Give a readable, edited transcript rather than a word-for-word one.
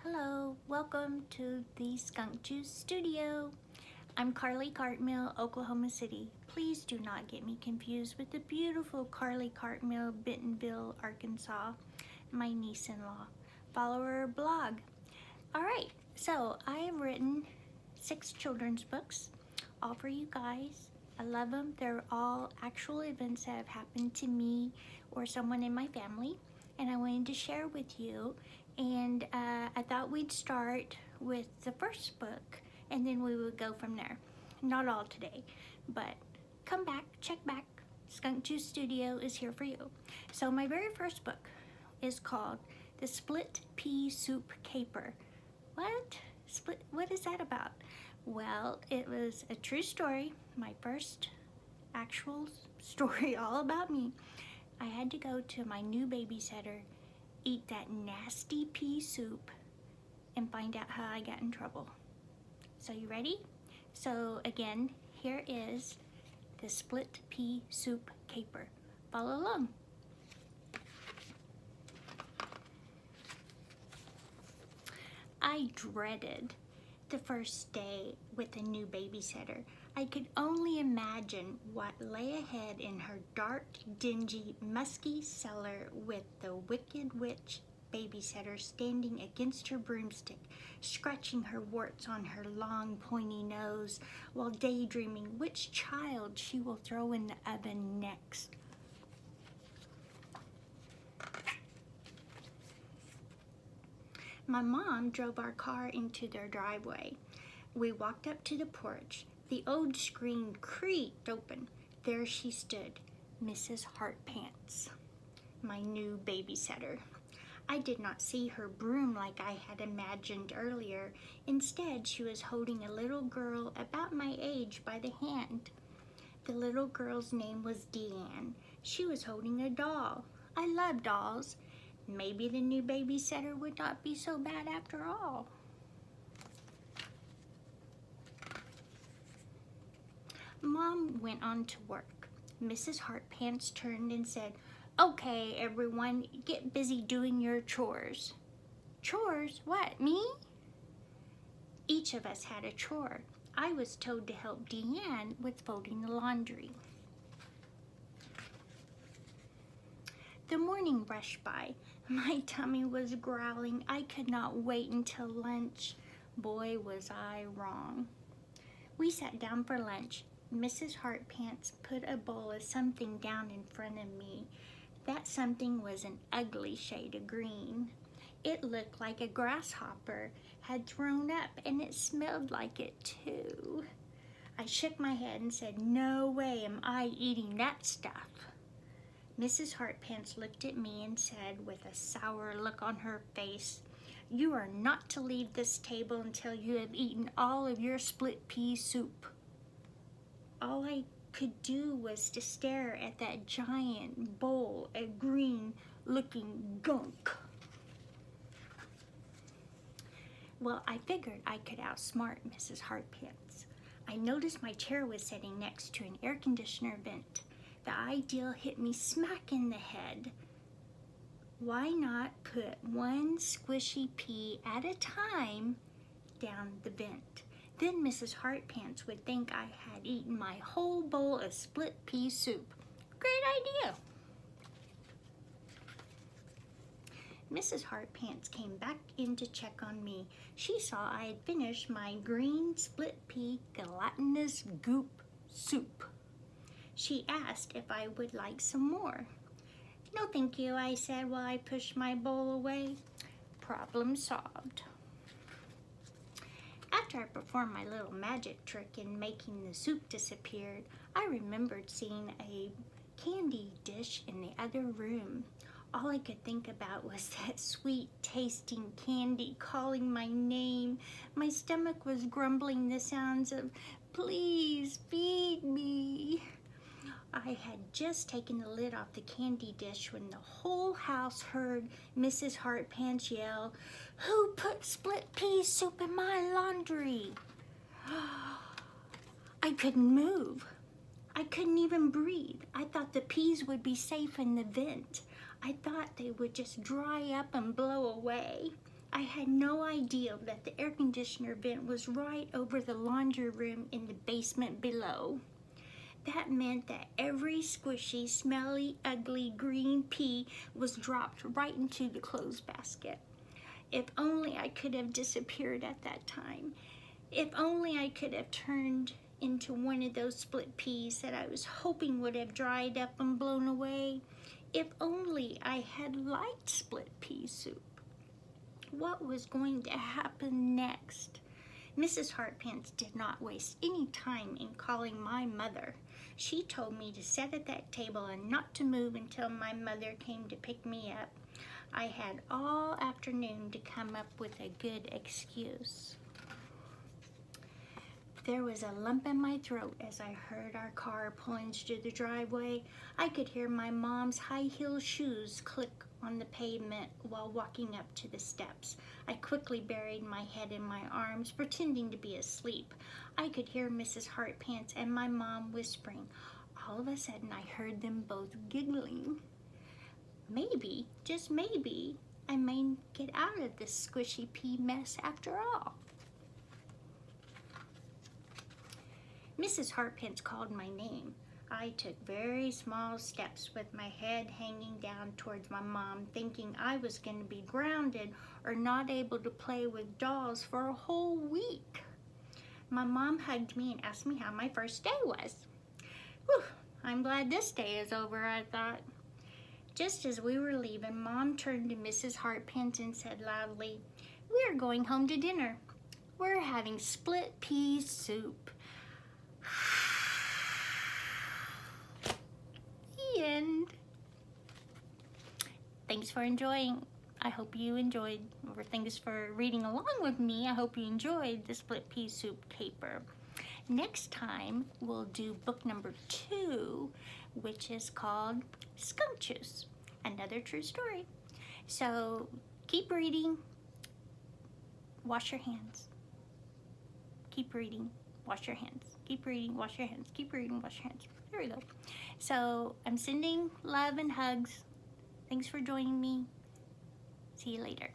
Hello, welcome to the Skunk Juice Studio. I'm Carly Cartmill, Oklahoma City. Please do not get me confused with the beautiful Carly Cartmill, Bentonville, Arkansas, my niece-in-law. Follow her blog. All right, so I have written 6 children's books, all for you guys. I love them. They're all actual events that have happened to me or someone in my family, and I wanted to share with you. And I thought we'd start with the first book, and then we would go from there. Not all today, but come back, check back. Skunk Juice Studio is here for you. So my very first book is called The Split Pea Soup Caper. What is that about? Well, it was a true story, my first actual story all about me. I had to go to my new babysitter, eat that nasty pea soup, and find out how I got in trouble. So you ready? So again, here is the Split Pea Soup Caper. Follow along. I dreaded the first day with a new babysitter. I could only imagine what lay ahead in her dark, dingy, musky cellar with the Wicked Witch babysitter standing against her broomstick, scratching her warts on her long, pointy nose while daydreaming which child she will throw in the oven next. My mom drove our car into their driveway. We walked up to the porch. The old screen creaked open. There she stood, Mrs. Heartpants, my new babysitter. I did not see her broom like I had imagined earlier. Instead, she was holding a little girl about my age by the hand. The little girl's name was Deanne. She was holding a doll. I love dolls. Maybe the new babysitter would not be so bad after all. Mom went on to work. Mrs. Heartpants turned and said, "Okay, everyone, get busy doing your chores." Chores? What, me? Each of us had a chore. I was told to help Deanne with folding the laundry. The morning rushed by. My tummy was growling. I could not wait until lunch. Boy, was I wrong. We sat down for lunch. Mrs. Heartpants put a bowl of something down in front of me. That something was an ugly shade of green. It looked like a grasshopper had thrown up, and it smelled like it too. I shook my head and said, "No way am I eating that stuff." Mrs. Heartpants looked at me and said with a sour look on her face, "You are not to leave this table until you have eaten all of your split pea soup." All I could do was to stare at that giant bowl of green-looking gunk. Well, I figured I could outsmart Mrs. Heartpants. I noticed my chair was sitting next to an air conditioner vent. The idea hit me smack in the head. Why not put one squishy pea at a time down the vent? Then Mrs. Heartpants would think I had eaten my whole bowl of split pea soup. Great idea. Mrs. Heartpants came back in to check on me. She saw I had finished my green split pea gelatinous goop soup. She asked if I would like some more. "No, thank you," I said while I pushed my bowl away. Problem solved. After I performed my little magic trick in making the soup disappear, I remembered seeing a candy dish in the other room. All I could think about was that sweet tasting candy calling my name. My stomach was grumbling the sounds of, "Please feed me." I had just taken the lid off the candy dish when the whole house heard Mrs. Heartpants yell, "Who put split pea soup in my laundry?" I couldn't move. I couldn't even breathe. I thought the peas would be safe in the vent. I thought they would just dry up and blow away. I had no idea that the air conditioner vent was right over the laundry room in the basement below. That meant that every squishy, smelly, ugly green pea was dropped right into the clothes basket. If only I could have disappeared at that time. If only I could have turned into one of those split peas that I was hoping would have dried up and blown away. If only I had liked split pea soup. What was going to happen next? Mrs. Hartpants did not waste any time in calling my mother. She told me to sit at that table and not to move until my mother came to pick me up. I had all afternoon to come up with a good excuse. There was a lump in my throat as I heard our car pulling through the driveway. I could hear my mom's high-heel shoes click on the pavement while walking up to the steps. I quickly buried my head in my arms, pretending to be asleep. I could hear Mrs. Hartpants and my mom whispering. All of a sudden, I heard them both giggling. Maybe, just maybe, I may get out of this squishy pea mess after all. Mrs. Hartpants called my name. I took very small steps with my head hanging down towards my mom, thinking I was going to be grounded or not able to play with dolls for a whole week. My mom hugged me and asked me how my first day was. Whew, I'm glad this day is over, I thought. Just as we were leaving, Mom turned to Mrs. Hartpants and said loudly, "We're going home to dinner. We're having split pea soup." The end. Thanks for enjoying. I hope you enjoyed, or thanks for reading along with me. I hope you enjoyed the split pea soup caper. Next time, we'll do book number 2, which is called Skunk Juice, another true story. So keep reading, wash your hands. Keep reading, wash your hands. Keep reading, wash your hands. Keep reading, wash your hands. There we go. So I'm sending love and hugs. Thanks for joining me. See you later.